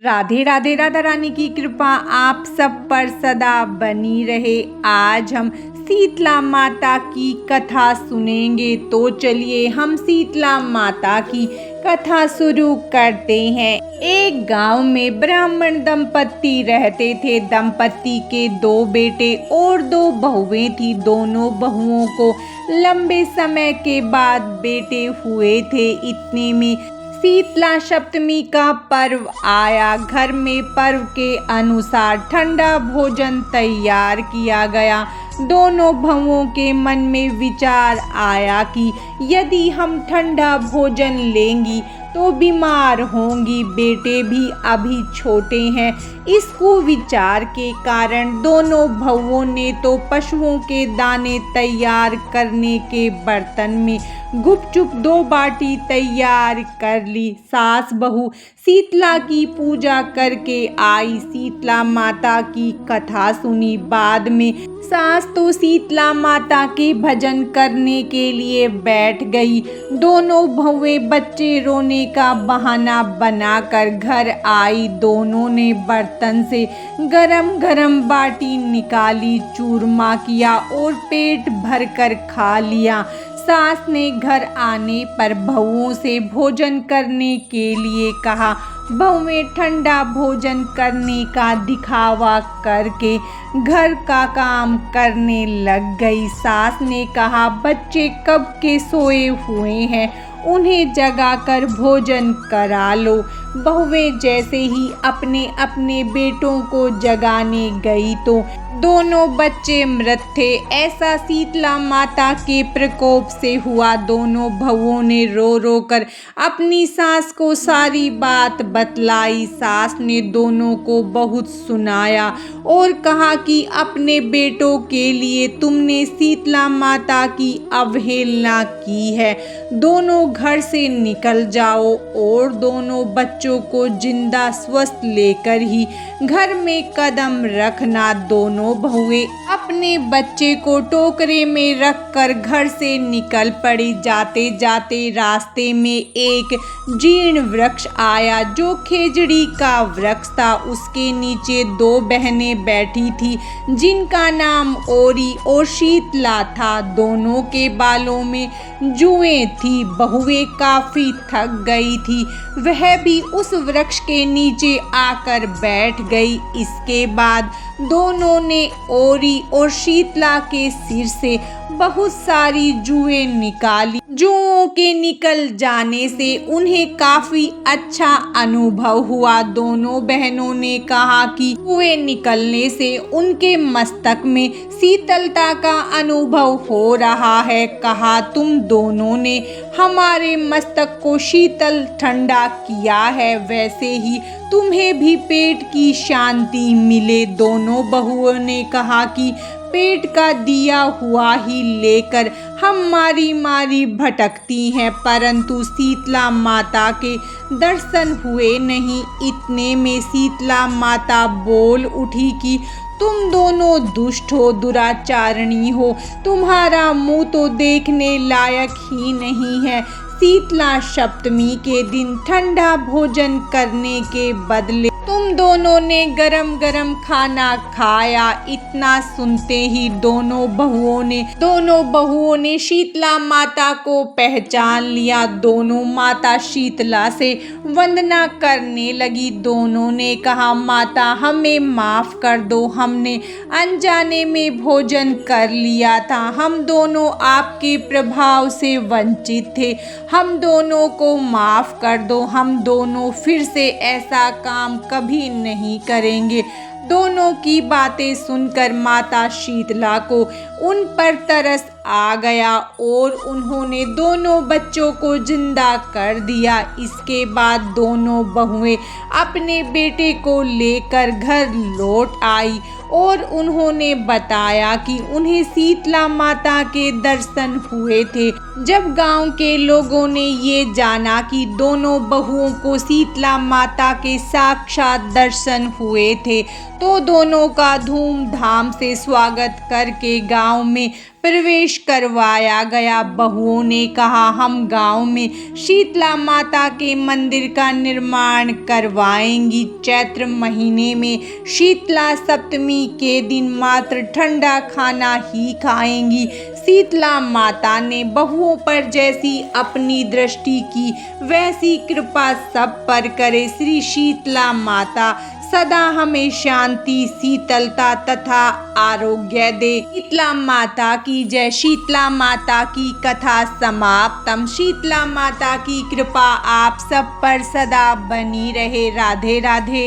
राधे राधे। राधा रानी की कृपा आप सब पर सदा बनी रहे। आज हम शीतला माता की कथा सुनेंगे, तो चलिए हम शीतला माता की कथा शुरू करते हैं। एक गांव में ब्राह्मण दंपति रहते थे। दंपति के 2 बेटे और 2 बहुएं थी। दोनों बहुओं को लंबे समय के बाद बेटे हुए थे। इतने में शीतला सप्तमी का पर्व आया। घर में पर्व के अनुसार ठंडा भोजन तैयार किया गया। दोनों बहुओं के मन में विचार आया कि यदि हम ठंडा भोजन लेंगी तो बीमार होंगी। बेटे भी अभी छोटे हैं। इस कुविचार के कारण दोनों बहुओं ने तो पशुओं के दाने तैयार करने के बर्तन में गुपचुप 2 बाटी तैयार कर ली। सास बहू शीतला की पूजा करके आई। शीतला माता की कथा सुनी। बाद में सास तो शीतला माता के भजन करने के लिए बैठ गई। दोनों बहुएं बच्चे रोने का बहाना बनाकर घर आई। दोनों ने बर्तन से गरम गरम बाटी निकाली, चूरमा किया और पेट भरकर खा लिया। सास ने घर आने पर बहुओं से भोजन करने के लिए कहा। बहुएं ठंडा भोजन करने का दिखावा करके घर का काम करने लग गई। सास ने कहा, बच्चे कब के सोए हुए हैं, उन्हें जगाकर भोजन करा लो। बहुएं जैसे ही अपने अपने बेटों को जगाने गई तो दोनों बच्चे मृत थे। ऐसा शीतला माता के प्रकोप से हुआ। दोनों बहुओं ने रो रो कर अपनी सास को सारी बात बतलाई। सास ने दोनों को बहुत सुनाया और कहा कि अपने बेटों के लिए तुमने शीतला माता की अवहेलना की है। दोनों घर से निकल जाओ और दोनों बच्चों को जिंदा स्वस्थ लेकर ही घर में कदम रखना। दोनों बहुएं अपने बच्चे को टोकरे में रखकर घर से निकल पड़ी। जाते जाते रास्ते में एक जीर्ण वृक्ष आया जो खेजड़ी का वृक्ष था। उसके नीचे 2 बहनें बैठी थी जिनका नाम ओरी और शीतला था। दोनों के बालों में जुएं थी। बहुएं काफी थक गई थी। वह भी उस वृक्ष के नीचे आकर बैठ गई। इसके बाद दोनों ने ओरी और शीतला के सिर से बहुत सारी जुएं निकाली। जुओं के निकल जाने से उन्हें काफी अच्छा अनुभव हुआ। दोनों बहनों ने कहा कि जुएं निकलने से उनके मस्तक में शीतलता का अनुभव हो रहा है। कहा, तुम दोनों ने हमारे मस्तक को शीतल ठंडा किया है, वैसे ही तुम्हें भी पेट की शांति मिले। दोनों बहुओं ने कहा कि पेट का दिया हुआ ही लेकर हम मारी मारी भटकती हैं, परंतु शीतला माता के दर्शन हुए नहीं। इतने में शीतला माता बोल उठी कि तुम दोनों दुष्ट हो, दुराचारणी हो। तुम्हारा मुंह तो देखने लायक ही नहीं है। शीतला सप्तमी के दिन ठंडा भोजन करने के बदले तुम दोनों ने गरम गरम खाना खाया। इतना सुनते ही दोनों बहुओं ने शीतला माता को पहचान लिया। दोनों माता शीतला से वंदना करने लगी। दोनों ने कहा, माता हमें माफ कर दो, हमने अनजाने में भोजन कर लिया था। हम दोनों आपके प्रभाव से वंचित थे। हम दोनों को माफ कर दो। हम दोनों फिर से ऐसा काम कभी नहीं करेंगे। दोनों की बातें सुनकर माता शीतला को उन पर तरस आ गया और उन्होंने दोनों बच्चों को जिंदा कर दिया। इसके बाद दोनों बहुएं अपने बेटे को लेकर घर लौट आई और उन्होंने बताया कि उन्हें शीतला माता के दर्शन हुए थे। जब गांव के लोगों ने ये जाना कि दोनों बहुओं को शीतला माता के साक्षात दर्शन हुए थे, तो दोनों का धूमधाम से स्वागत करके गांव में प्रवेश करवाया गया। बहुओं ने कहा, हम गांव में शीतला माता के मंदिर का निर्माण करवाएंगी। चैत्र महीने में शीतला सप्तमी के दिन मात्र ठंडा खाना ही खाएंगी। शीतला माता ने बहुओं पर जैसी अपनी दृष्टि की वैसी कृपा सब पर करे। श्री शीतला माता सदा हमें शांति, शीतलता तथा आरोग्य दे। शीतला माता की जय। शीतला माता की कथा समाप्तम। शीतला माता की कृपा आप सब पर सदा बनी रहे। राधे राधे।